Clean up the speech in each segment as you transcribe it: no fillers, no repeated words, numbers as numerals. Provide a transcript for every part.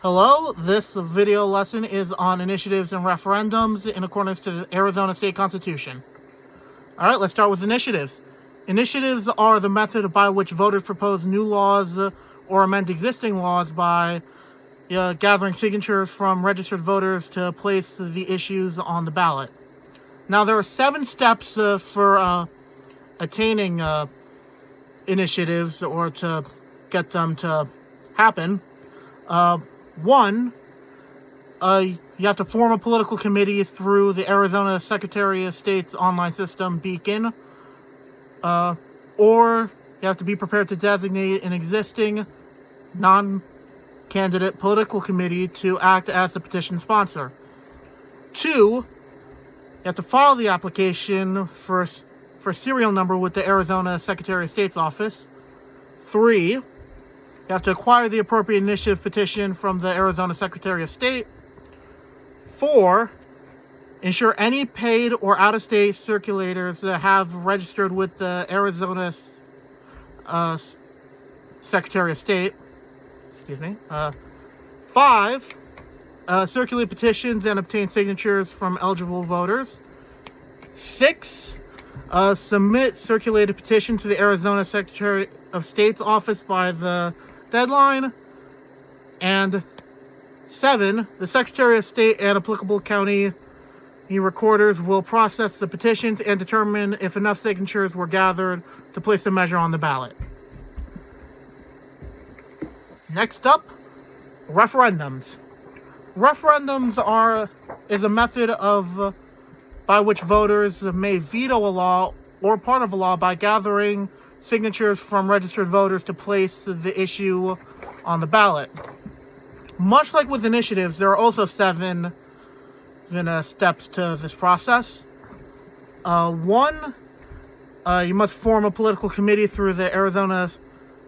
Hello, this video lesson is on initiatives and referendums in accordance to the Arizona State Constitution. Alright, let's start with initiatives. Initiatives are the method by which voters propose new laws or amend existing laws by gathering signatures from registered voters to place the issues on the ballot. Now, there are 7 steps for attaining initiatives or to get them to happen. 1, you have to form a political committee through the Arizona Secretary of State's online system, Beacon, or you have to be prepared to designate an existing non-candidate political committee to act as the petition sponsor. 2, you have to file the application for serial number with the Arizona Secretary of State's office. 3, you have to acquire the appropriate initiative petition from the Arizona Secretary of State. 4, ensure any paid or out-of-state circulators that have registered with the Arizona Secretary of State. 5, circulate petitions and obtain signatures from eligible voters. 6, submit circulated petition to the Arizona Secretary of State's office by the deadline. And 7, the Secretary of State and applicable county recorders will process the petitions and determine if enough signatures were gathered to place the measure on the ballot. Next up, referendums. Referendums is a method by which voters may veto a law or part of a law by gathering signatures from registered voters to place the issue on the ballot. Much like with initiatives, there are also 7 steps to this process. 1, you must form a political committee through the Arizona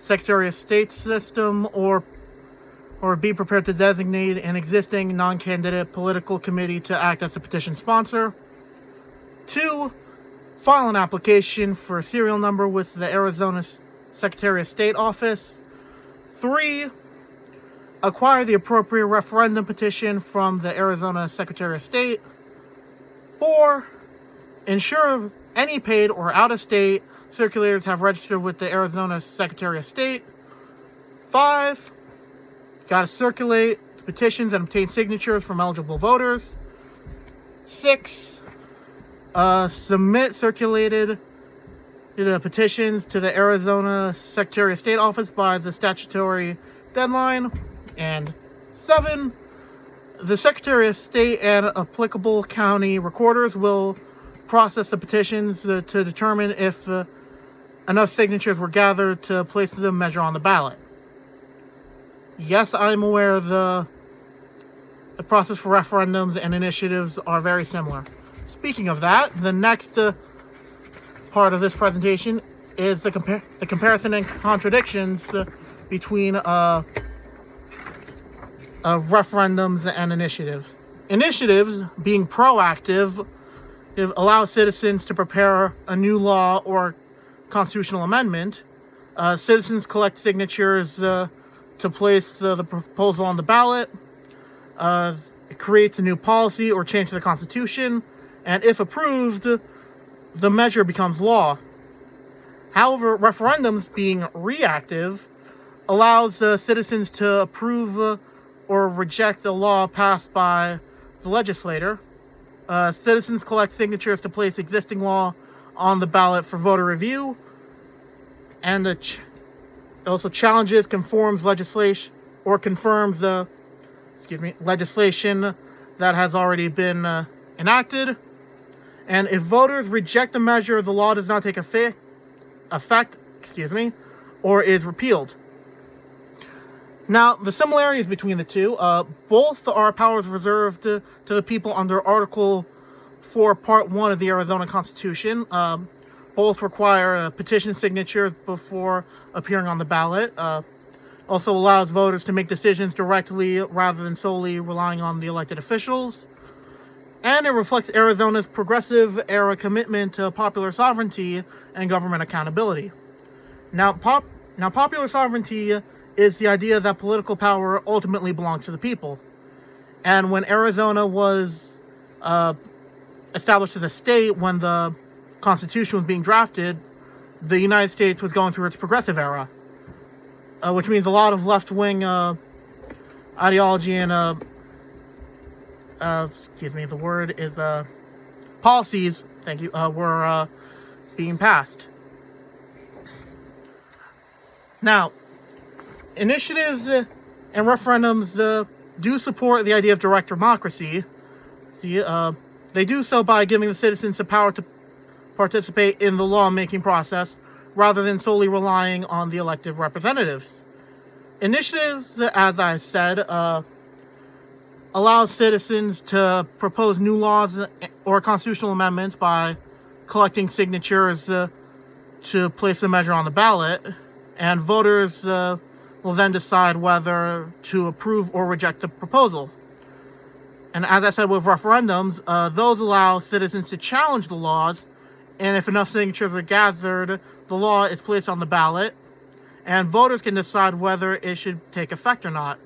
Secretary of State system or be prepared to designate an existing non-candidate political committee to act as the petition sponsor. 2, file an application for a serial number with the Arizona Secretary of State office. 3, acquire the appropriate referendum petition from the Arizona Secretary of State. 4, ensure any paid or out-of-state circulators have registered with the Arizona Secretary of State. 5, got to circulate petitions and obtain signatures from eligible voters. 6, submit circulated petitions to the Arizona Secretary of State office by the statutory deadline. And 7, the Secretary of State and applicable county recorders will process the petitions to determine if enough signatures were gathered to place the measure on the ballot. Yes, I'm aware the process for referendums and initiatives are very similar. Speaking of that, the next part of this presentation is the comparison and contradictions between referendums and initiatives. Initiatives, being proactive, allow citizens to prepare a new law or constitutional amendment. Citizens collect signatures to place the proposal on the ballot. It creates a new policy or change to the Constitution, and if approved, the measure becomes law. However, referendums, being reactive, allows citizens to approve or reject a law passed by the legislator. Citizens collect signatures to place existing law on the ballot for voter review, and it also challenges, conforms legislation, or confirms legislation that has already been enacted. And if voters reject the measure, the law does not take effect, or is repealed. Now, the similarities between the two, both are powers reserved to the people under Article 4, Part 1 of the Arizona Constitution. Both require petition signatures before appearing on the ballot. Also allows voters to make decisions directly rather than solely relying on the elected officials. And it reflects Arizona's progressive era commitment to popular sovereignty and government accountability. Now, popular sovereignty is the idea that political power ultimately belongs to the people. And when Arizona was established as a state, when the Constitution was being drafted, the United States was going through its progressive era, which means a lot of left-wing ideology and the word is policies, thank you, were being passed. Now, initiatives and referendums do support the idea of direct democracy. They do so by giving the citizens the power to participate in the lawmaking process rather than solely relying on the elected representatives. Initiatives, as I said, allow citizens to propose new laws or constitutional amendments by collecting signatures to place the measure on the ballot, and voters will then decide whether to approve or reject the proposal. And as I said with referendums, those allow citizens to challenge the laws, and if enough signatures are gathered, the law is placed on the ballot, and voters can decide whether it should take effect or not.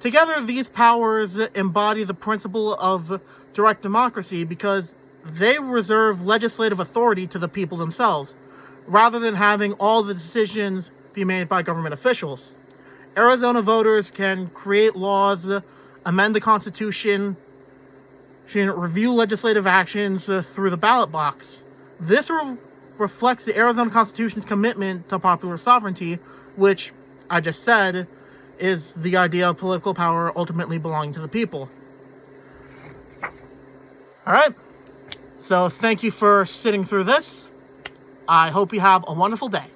Together, these powers embody the principle of direct democracy because they reserve legislative authority to the people themselves, rather than having all the decisions be made by government officials. Arizona voters can create laws, amend the Constitution, review legislative actions through the ballot box. This reflects the Arizona Constitution's commitment to popular sovereignty, which I just said is the idea of political power ultimately belonging to the people. Alright, so thank you for sitting through this. I hope you have a wonderful day.